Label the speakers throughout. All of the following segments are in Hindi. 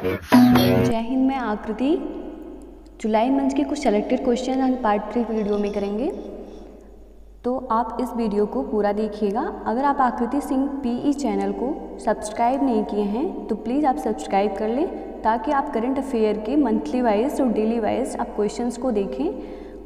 Speaker 1: जय हिंद। मैं आकृति जुलाई मंच के कुछ सेलेक्टेड क्वेश्चन हम पार्ट 3 वीडियो में करेंगे, तो आप इस वीडियो को पूरा देखिएगा। अगर आप आकृति सिंह पीई चैनल को सब्सक्राइब नहीं किए हैं तो प्लीज़ आप सब्सक्राइब कर लें, ताकि आप करंट अफेयर के मंथली वाइज और डेली वाइज आप क्वेश्चंस को देखें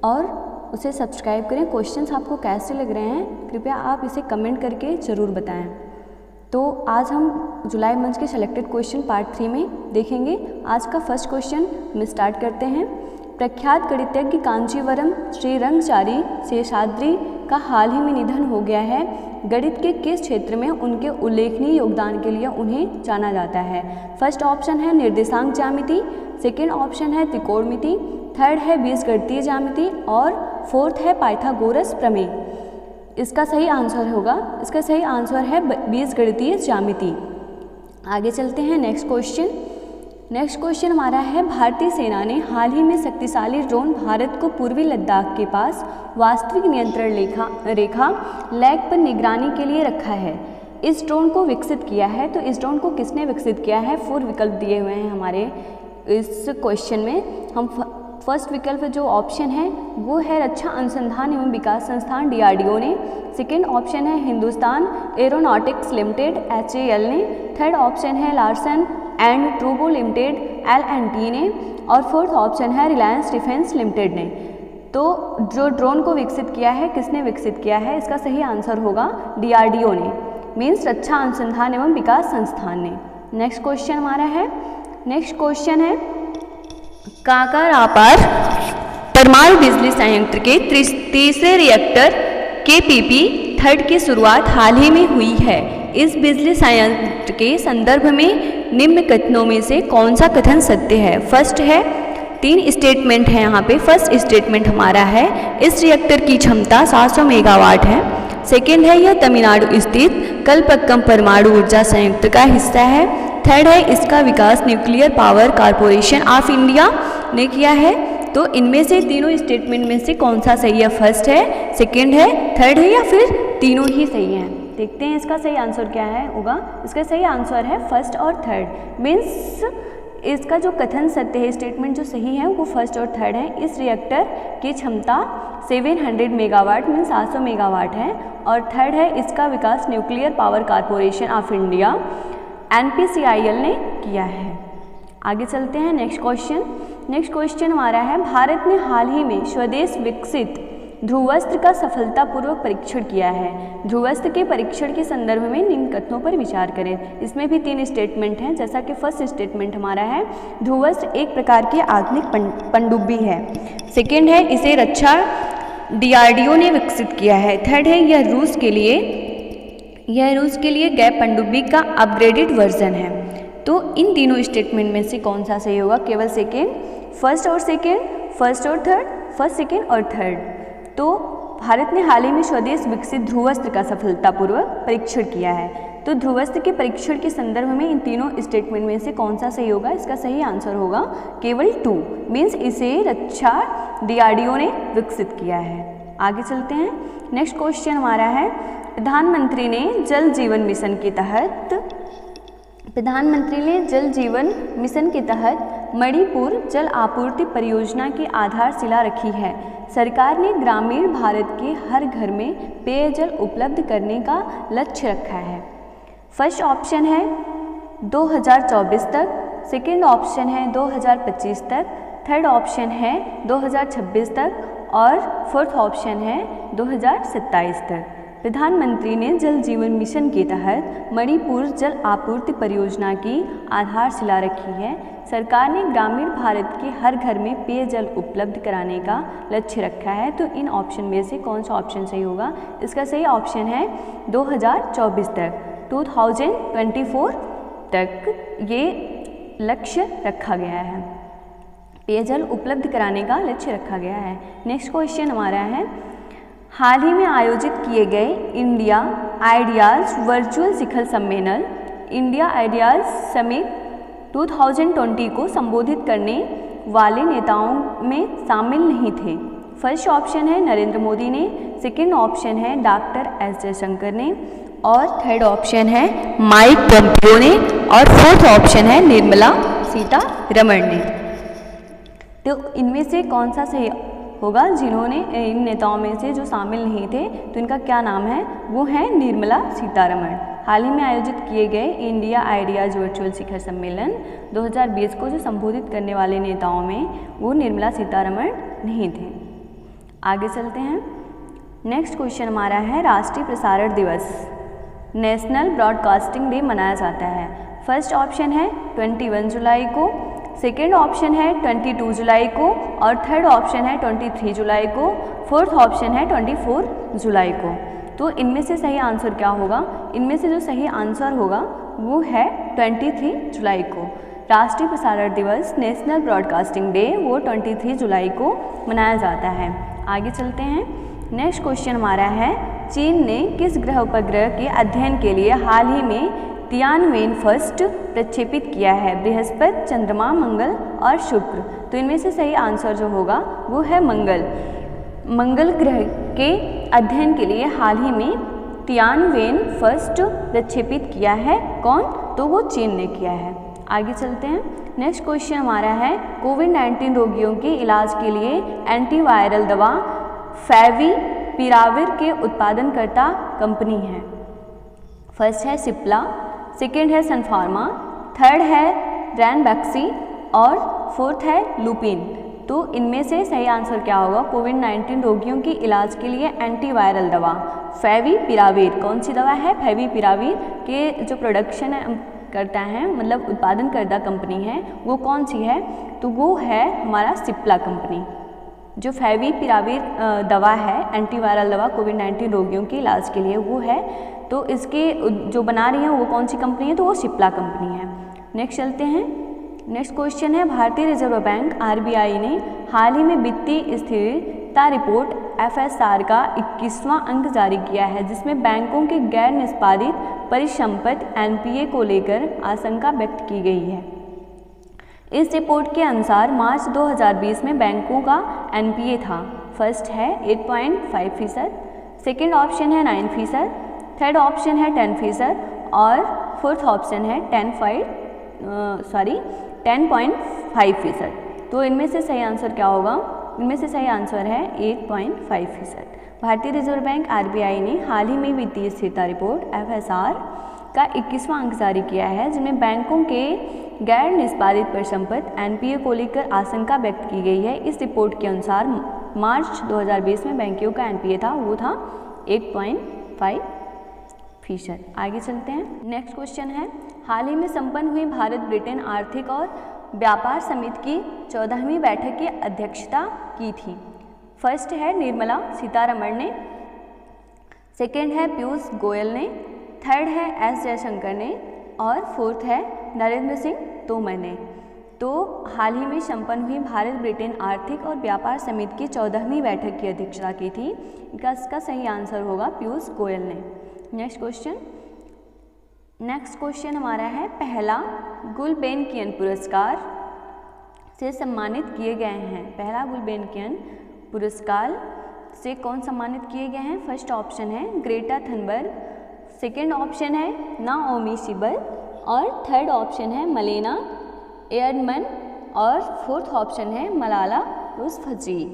Speaker 1: और उसे सब्सक्राइब करें। क्वेश्चंस आपको कैसे लग रहे हैं कृपया आप इसे कमेंट करके ज़रूर बताएं। तो आज हम जुलाई मंच के सेलेक्टेड क्वेश्चन पार्ट 3 में देखेंगे। आज का फर्स्ट क्वेश्चन हम स्टार्ट करते हैं। प्रख्यात गणितज्ञ कांचीवरम श्रीरंगचारी शेषाद्री का हाल ही में निधन हो गया है। गणित के किस क्षेत्र में उनके उल्लेखनीय योगदान के लिए उन्हें जाना जाता है? फर्स्ट ऑप्शन है निर्देशांक ज्यामिति, सेकेंड ऑप्शन है त्रिकोणमिति, थर्ड है बीजगणितीय ज्यामिति और फोर्थ है पाइथागोरस प्रमेय। इसका सही आंसर है बीजगणितीय ज्यामिति। आगे चलते हैं नेक्स्ट क्वेश्चन हमारा है, भारतीय सेना ने हाल ही में शक्तिशाली ड्रोन भारत को पूर्वी लद्दाख के पास वास्तविक नियंत्रण रेखा लैग पर निगरानी के लिए रखा है। इस ड्रोन को विकसित किया है, तो इस ड्रोन को किसने विकसित किया है? 4 विकल्प दिए हुए हैं हमारे इस क्वेश्चन में। हम फर्स्ट विकल्प जो ऑप्शन है वो है रक्षा अनुसंधान एवं विकास संस्थान DRDO ने, सेकेंड ऑप्शन है हिंदुस्तान एरोनॉटिक्स लिमिटेड HAL ने, थर्ड ऑप्शन है Larsen and Toubro limited L&T ने और फोर्थ ऑप्शन है रिलायंस डिफेंस लिमिटेड ने। तो जो ड्रोन को विकसित किया है किसने विकसित किया है? इसका सही आंसर होगा DRDO ने, मीन्स रक्षा अनुसंधान एवं विकास संस्थान ने। नेक्स्ट क्वेश्चन है काकारापार परमाणु बिजली संयंत्र के तीसरे रिएक्टर KPP-3 की शुरुआत हाल ही में हुई है। इस बिजली संयंत्र के संदर्भ में निम्न कथनों में से कौन सा कथन सत्य है? फर्स्ट है, 3 स्टेटमेंट है यहाँ पे। फर्स्ट स्टेटमेंट हमारा है इस रिएक्टर की क्षमता 700 मेगावाट है। सेकेंड है यह तमिलनाडु स्थित कलपक्कम परमाणु ऊर्जा संयंत्र का हिस्सा है। थर्ड है इसका विकास nuclear power corporation of India ने किया है। तो इनमें से तीनों स्टेटमेंट में से कौन सा सही है? फर्स्ट है, सेकेंड है, थर्ड है या फिर तीनों ही सही हैं? देखते हैं इसका सही आंसर क्या है होगा। इसका सही आंसर है फर्स्ट और थर्ड। मीन्स इसका जो कथन सत्य है, स्टेटमेंट जो सही है वो फर्स्ट और थर्ड है। इस रिएक्टर की क्षमता 700 मेगावाट मीन्स 700 मेगावाट है और थर्ड है इसका विकास nuclear power corporation of India NPCIL ने किया है। आगे चलते हैं नेक्स्ट क्वेश्चन हमारा है, भारत ने हाल ही में स्वदेश विकसित ध्रुवस्त्र का सफलतापूर्वक परीक्षण किया है। ध्रुवस्त्र के परीक्षण के संदर्भ में निम्न कथनों पर विचार करें। इसमें भी 3 स्टेटमेंट हैं, जैसा कि फर्स्ट स्टेटमेंट हमारा है ध्रुवस्त्र एक प्रकार की आधुनिक पनडुब्बी है। सेकेंड है इसे रक्षा DRDO ने विकसित किया है। थर्ड है यह रूस के लिए गैप पनडुब्बी का अपग्रेडेड वर्जन है। तो इन तीनों स्टेटमेंट में से कौन सा सही होगा? केवल सेकेंड, फर्स्ट और थर्ड, फर्स्ट, सेकेंड और थर्ड। तो भारत ने हाल ही में स्वदेश विकसित ध्रुवस्त्र का सफलतापूर्वक परीक्षण किया है। तो ध्रुवस्त्र के परीक्षण के संदर्भ में इन तीनों स्टेटमेंट में से कौन सा सही होगा? इसका सही आंसर होगा केवल 2, मीन्स इसे रक्षा DRDO ने विकसित किया है। आगे चलते हैं। नेक्स्ट क्वेश्चन हमारा है, प्रधानमंत्री ने जल जीवन मिशन के तहत मणिपुर जल आपूर्ति परियोजना की आधारशिला रखी है। सरकार ने ग्रामीण भारत के हर घर में पेयजल उपलब्ध करने का लक्ष्य रखा है। फर्स्ट ऑप्शन है 2024 तक, सेकेंड ऑप्शन है 2025 तक, थर्ड ऑप्शन है 2026 तक और फोर्थ ऑप्शन है 2027 तक। प्रधानमंत्री ने जल जीवन मिशन के तहत मणिपुर जल आपूर्ति परियोजना की आधारशिला रखी है। सरकार ने ग्रामीण भारत के हर घर में पेयजल उपलब्ध कराने का लक्ष्य रखा है। तो इन ऑप्शन में से कौन सा ऑप्शन सही होगा? इसका सही ऑप्शन है 2024 तक, 2024 तक ये लक्ष्य रखा गया है, पेयजल उपलब्ध कराने का लक्ष्य रखा गया है। नेक्स्ट क्वेश्चन हमारा है, हाल ही में आयोजित किए गए इंडिया आइडियाज़ वर्चुअल शिखर सम्मेलन इंडिया आइडियाज़ समिट 2020 को संबोधित करने वाले नेताओं में शामिल नहीं थे। फर्स्ट ऑप्शन है नरेंद्र मोदी ने, सेकेंड ऑप्शन है डॉक्टर एस जयशंकर ने और थर्ड ऑप्शन है माइक पोम्पियो ने और फोर्थ ऑप्शन है निर्मला सीतारमण ने। तो इनमें से कौन सा सही होगा? जिन्होंने इन नेताओं में से जो शामिल नहीं थे तो इनका क्या नाम है? वो है निर्मला सीतारमण। हाल ही में आयोजित किए गए इंडिया आइडियाज़ वर्चुअल शिखर सम्मेलन 2020 को जो संबोधित करने वाले नेताओं में वो निर्मला सीतारमण नहीं थे। आगे चलते हैं। नेक्स्ट क्वेश्चन हमारा है राष्ट्रीय प्रसारण दिवस, नेशनल ब्रॉडकास्टिंग डे मनाया जाता है। फर्स्ट ऑप्शन है 21 जुलाई को, सेकेंड ऑप्शन है 22 जुलाई को और थर्ड ऑप्शन है 23 जुलाई को, फोर्थ ऑप्शन है 24 जुलाई को। तो इनमें से सही आंसर क्या होगा? इनमें से जो सही आंसर होगा वो है 23 जुलाई को। राष्ट्रीय प्रसारण दिवस नेशनल ब्रॉडकास्टिंग डे वो 23 जुलाई को मनाया जाता है। आगे चलते हैं। नेक्स्ट क्वेश्चन हमारा है चीन ने किस ग्रह उपग्रह के अध्ययन के लिए हाल ही में तियानवेन फर्स्ट प्रक्षेपित किया है? बृहस्पति, चंद्रमा, मंगल और शुक्र। तो इनमें से सही आंसर जो होगा वो है मंगल। मंगल ग्रह के अध्ययन के लिए हाल ही में तियानवेन फर्स्ट प्रक्षेपित किया है। कौन? तो वो चीन ने किया है। आगे चलते हैं। नेक्स्ट क्वेश्चन हमारा है कोविड-19 रोगियों के इलाज के लिए एंटीवायरल दवा फैविपिराविर के उत्पादनकर्ता कंपनी है। फर्स्ट है सिप्ला, सेकेंड है सन फार्मा, थर्ड है रैनबैक्सी और फोर्थ है लुपिन। तो इनमें से सही आंसर क्या होगा? कोविड-19 रोगियों के इलाज के लिए एंटीवायरल दवा फैविपिराविर। कौन सी दवा है? फैविपिराविर के जो प्रोडक्शन करता है मतलब उत्पादन करता कंपनी है वो कौन सी है? तो वो है हमारा सिप्ला कंपनी। जो फैविपिराविर दवा है एंटीवायरल दवा कोविड-19 रोगियों के इलाज के लिए वो है। तो इसके जो बना रही है वो कौन सी कंपनी है? तो वो सिप्ला कंपनी है। नेक्स्ट चलते हैं। नेक्स्ट क्वेश्चन है भारतीय रिजर्व बैंक आरबीआई ने हाल ही में वित्तीय स्थिरता रिपोर्ट एफएसआर का 21वां अंक जारी किया है जिसमें बैंकों के गैर निष्पादित परिसंपत्ति एनपीए को लेकर आशंका व्यक्त की गई है। इस रिपोर्ट के अनुसार मार्च 2020 में बैंकों का एनपीए था। फर्स्ट है 8.5%, सेकेंड ऑप्शन है 9%, थर्ड ऑप्शन है 10% और फोर्थ ऑप्शन है 10.5%। तो इनमें से सही आंसर क्या होगा? इनमें से सही आंसर है 8.5%। भारतीय रिजर्व बैंक आरबीआई ने हाल ही में वित्तीय स्थिरता रिपोर्ट एफएसआर का 21वां अंक जारी किया है जिसमें बैंकों के गैर निष्पादित परिसंपत्ति एनपीए को लेकर आशंका व्यक्त की गई है। इस रिपोर्ट के अनुसार मार्च 2020 में बैंकों का एनपीए था वो था 8.5%। आगे चलते हैं। नेक्स्ट क्वेश्चन है हाल ही में संपन्न हुई भारत ब्रिटेन आर्थिक और व्यापार समिति की 14वीं बैठक की अध्यक्षता की थी। फर्स्ट है निर्मला सीतारमण ने, सेकेंड है पीयूष गोयल ने, थर्ड है एस जयशंकर ने और फोर्थ है नरेंद्र सिंह तोमर ने। तो हाल ही में संपन्न हुई भारत ब्रिटेन आर्थिक और व्यापार समिति की 14वीं बैठक की अध्यक्षता की थी। इसका सही आंसर होगा पीयूष गोयल ने। नेक्स्ट क्वेश्चन हमारा है पहला गुलबेनकियन पुरस्कार से सम्मानित किए गए हैं। पहला गुलबेनकियन पुरस्कार से कौन सम्मानित किए गए हैं? फर्स्ट ऑप्शन है ग्रेटा थनबर्ग, सेकेंड ऑप्शन है नाओमी सिबल और थर्ड ऑप्शन है मलेना एयरमन और फोर्थ ऑप्शन है मलाला यूसुफजई।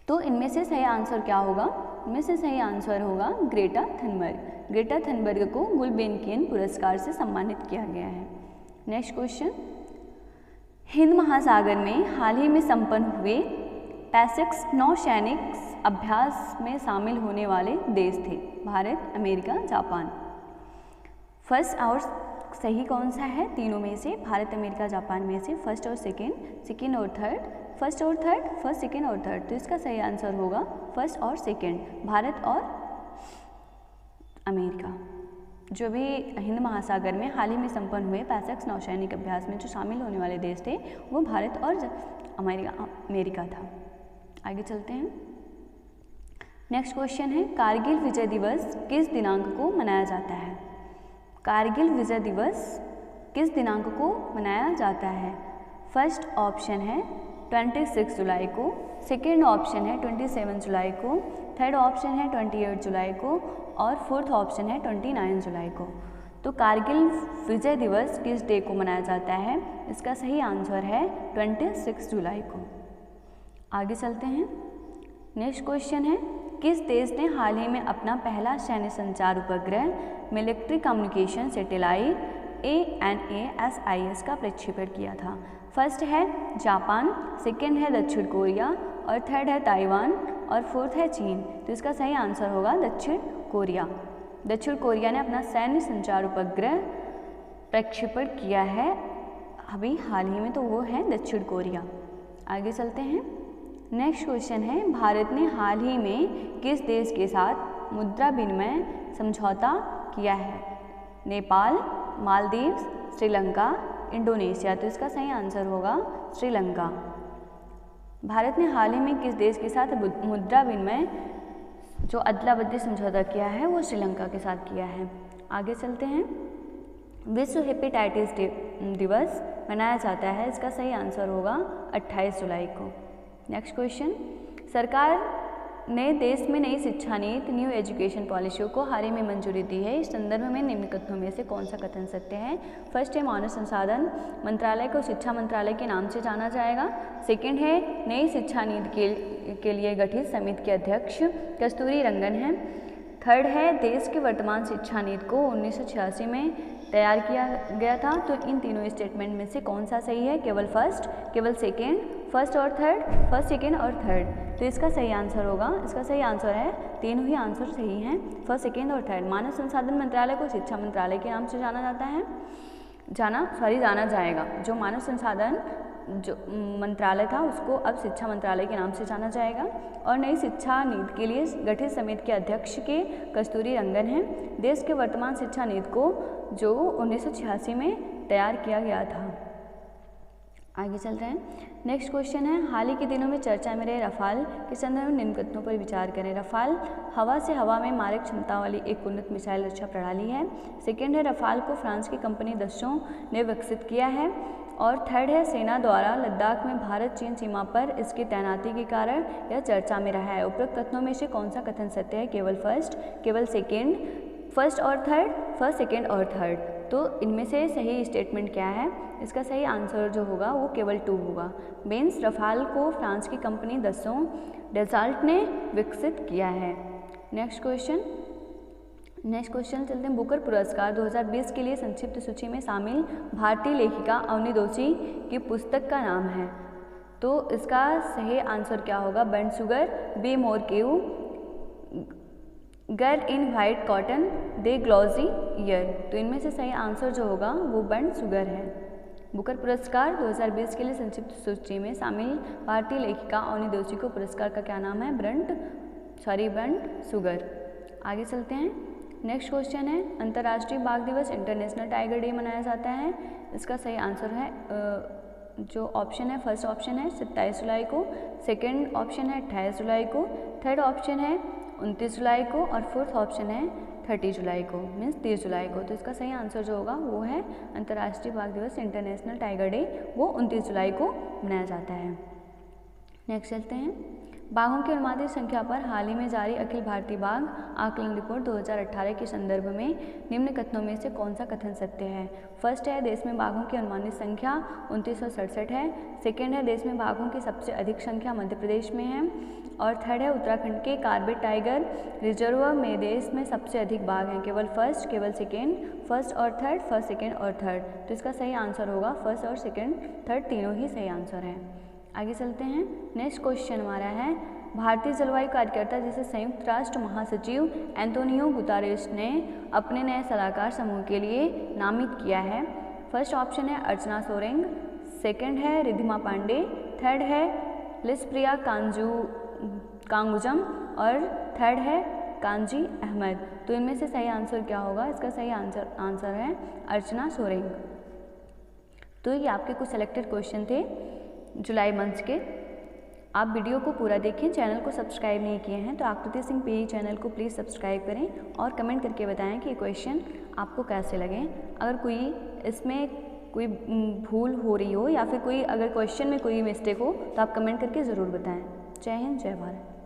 Speaker 1: तो इनमें से सही आंसर क्या होगा? इनमें से सही आंसर होगा ग्रेटा थनबर्ग। ग्रेटा थनबर्ग को गुलबेनकियन पुरस्कार से सम्मानित किया गया है। नेक्स्ट क्वेश्चन, हिंद महासागर में हाल ही में संपन्न हुए पैसिफिक नौसैनिक अभ्यास में शामिल होने वाले देश थे। Bharat, America, Japan. फर्स्ट और सही कौन सा है? तीनों में से, भारत, अमेरिका, जापान में से फर्स्ट और सेकेंड, सेकेंड और थर्ड, फर्स्ट और थर्ड, फर्स्ट, सेकेंड और थर्ड। तो इसका सही आंसर होगा फर्स्ट और सेकेंड, भारत और अमेरिका। जो भी हिंद महासागर में हाल ही में संपन्न हुए पैसिफिक नौसैनिक अभ्यास में जो शामिल होने वाले देश थे वो भारत और अमेरिका था। आगे चलते हैं। नेक्स्ट क्वेश्चन है कारगिल विजय दिवस किस दिनांक को मनाया जाता है? कारगिल विजय दिवस किस दिनांक को मनाया जाता है? फर्स्ट ऑप्शन है 26 जुलाई को, सेकेंड ऑप्शन है 27 जुलाई को, थर्ड ऑप्शन है 28 जुलाई को और फोर्थ ऑप्शन है 29 जुलाई को। तो तो कारगिल विजय दिवस किस डे को मनाया जाता है? इसका सही आंसर है 26 जुलाई को। आगे चलते हैं। नेक्स्ट क्वेश्चन है, किस देश ने हाल ही में अपना पहला सैन्य संचार उपग्रह मिलिट्री कम्युनिकेशन सैटेलाइट ANASIS का प्रक्षेपण किया था? फर्स्ट है जापान, सेकेंड है दक्षिण कोरिया और थर्ड है ताइवान और फोर्थ है चीन। तो इसका सही आंसर होगा दक्षिण कोरिया। दक्षिण कोरिया ने अपना सैन्य संचार उपग्रह प्रक्षेपण किया है अभी हाल ही में, तो वो है दक्षिण कोरिया। आगे चलते हैं। नेक्स्ट क्वेश्चन है, भारत ने हाल ही में किस देश के साथ मुद्रा विनिमय समझौता किया है? नेपाल, मालदीव्स, श्रीलंका, इंडोनेशिया। तो इसका सही आंसर होगा श्रीलंका। भारत ने हाल ही में किस देश के साथ मुद्रा विनिमय जो अदला बदली समझौता किया है वो श्रीलंका के साथ किया है। आगे चलते हैं। विश्व हेपेटाइटिस दिवस मनाया जाता है, इसका सही आंसर होगा 28 जुलाई को। नेक्स्ट क्वेश्चन, सरकार ने देश में नई शिक्षा नीति न्यू एजुकेशन पॉलिसियों को हाल ही में मंजूरी दी है। इस संदर्भ में निम्न कथनों में से कौन सा कथन सत्य है? फर्स्ट है मानव संसाधन मंत्रालय को शिक्षा मंत्रालय के नाम से जाना जाएगा। सेकंड है नई शिक्षा नीति के लिए गठित समिति के अध्यक्ष कस्तूरी रंगन हैं। थर्ड है देश की वर्तमान शिक्षा नीति को 1986 में तैयार किया गया था। तो इन तीनों स्टेटमेंट में से कौन सा सही है? केवल फर्स्ट, केवल सेकेंड, फर्स्ट और थर्ड, फर्स्ट सेकेंड और थर्ड। तो इसका सही आंसर होगा, इसका सही आंसर है, तीनों ही आंसर सही हैं, फर्स्ट, सेकेंड और थर्ड। मानव संसाधन मंत्रालय को शिक्षा मंत्रालय के नाम से जाना जाता है, जाना जाएगा। जो मानव संसाधन जो मंत्रालय था उसको अब शिक्षा मंत्रालय के नाम से जाना जाएगा। और नई शिक्षा नीति के लिए गठित समिति के अध्यक्ष के कस्तूरी रंगन हैं। देश के वर्तमान शिक्षा नीति को जो 1986 में तैयार किया गया था। आगे चल रहे हैं। नेक्स्ट क्वेश्चन है, हाल ही के दिनों में चर्चा में रहे रफाल के संदर्भ में निम्न कथनों पर विचार करें। रफाल हवा से हवा में मारक क्षमता वाली एक उन्नत मिसाइल रक्षा प्रणाली है। सेकेंड है रफाल को फ्रांस की कंपनी दस्सो ने विकसित किया है। और थर्ड है सेना द्वारा लद्दाख में भारत चीन सीमा पर इसकी तैनाती के कारण यह चर्चा में रहा है। उपरोक्त कथनों में से कौन सा कथन सत्य है? केवल फर्स्ट, केवल सेकेंड, फर्स्ट और थर्ड, फर्स्ट, सेकेंड और थर्ड। तो इनमें से सही स्टेटमेंट क्या है? इसका सही आंसर जो होगा वो केवल 2 होगा। मीन्स रफाल को फ्रांस की कंपनी दस्सो डेसाल्ट ने विकसित किया है। नेक्स्ट क्वेश्चन चलते हैं। बुकर पुरस्कार 2020 के लिए संक्षिप्त सूची में शामिल भारतीय लेखिका अवनी जोशी की पुस्तक का नाम है। तो इसका सही आंसर क्या होगा? Burn sugar, be more cave, girl in white cotton, they glossy year. तो इनमें से सही आंसर जो होगा वो बर्न शुगर है। बुकर पुरस्कार 2020 के लिए संक्षिप्त सूची में शामिल भारतीय लेखिका अवनी जोशी को पुरस्कार का क्या नाम है? Burn sugar. आगे चलते हैं। नेक्स्ट क्वेश्चन है, अंतर्राष्ट्रीय बाघ दिवस इंटरनेशनल टाइगर डे मनाया जाता है। इसका सही आंसर है जो ऑप्शन है, फर्स्ट ऑप्शन है 27 जुलाई को, सेकेंड ऑप्शन है 28 जुलाई को, थर्ड ऑप्शन है 29 जुलाई को और फोर्थ ऑप्शन है 30 जुलाई को, मीन्स 30 जुलाई को। तो इसका सही आंसर जो होगा वो है अंतर्राष्ट्रीय बाघ दिवस इंटरनेशनल टाइगर डे, वो 29 जुलाई को मनाया जाता है। नेक्स्ट चलते हैं। बाघों की अनुमानित संख्या पर हाल ही में जारी अखिल भारतीय बाघ आकलन रिपोर्ट 2018 के संदर्भ में निम्न कथनों में से कौन सा कथन सत्य है? फर्स्ट है देश में बाघों की अनुमानित संख्या 2967 है। सेकेंड है देश में बाघों की सबसे अधिक संख्या मध्य प्रदेश में है। और थर्ड है उत्तराखंड के कार्बेट टाइगर रिजर्व में देश में सबसे अधिक बाघ हैं। केवल फर्स्ट, केवल सेकेंड, फर्स्ट और थर्ड, फर्स्ट, सेकेंड और थर्ड। तो इसका सही आंसर होगा फर्स्ट और सेकेंड, थर्ड तीनों ही सही आंसर हैं। आगे चलते हैं। नेक्स्ट क्वेश्चन हमारा है, भारतीय जलवायु कार्यकर्ता जिसे संयुक्त राष्ट्र महासचिव एंटोनियो गुतारेस ने अपने नए सलाहकार समूह के लिए नामित किया है। फर्स्ट ऑप्शन है अर्चना सोरेंग, सेकंड है रिद्धिमा पांडे, थर्ड है लिसप्रिया कांगुजम और थर्ड है कांजी अहमद। तो इनमें से सही आंसर क्या होगा? इसका सही आंसर है अर्चना सोरेंग। तो ये आपके कुछ सेलेक्टेड क्वेश्चन थे जुलाई मंथ के। आप वीडियो को पूरा देखें। चैनल को सब्सक्राइब नहीं किए हैं तो आकृति सिंह पीई चैनल को प्लीज़ सब्सक्राइब करें और कमेंट करके बताएं कि क्वेश्चन आपको कैसे लगे। अगर कोई इसमें कोई भूल हो रही हो या फिर कोई अगर क्वेश्चन में कोई मिस्टेक हो तो आप कमेंट करके ज़रूर बताएं। जय हिंद, जय भारत।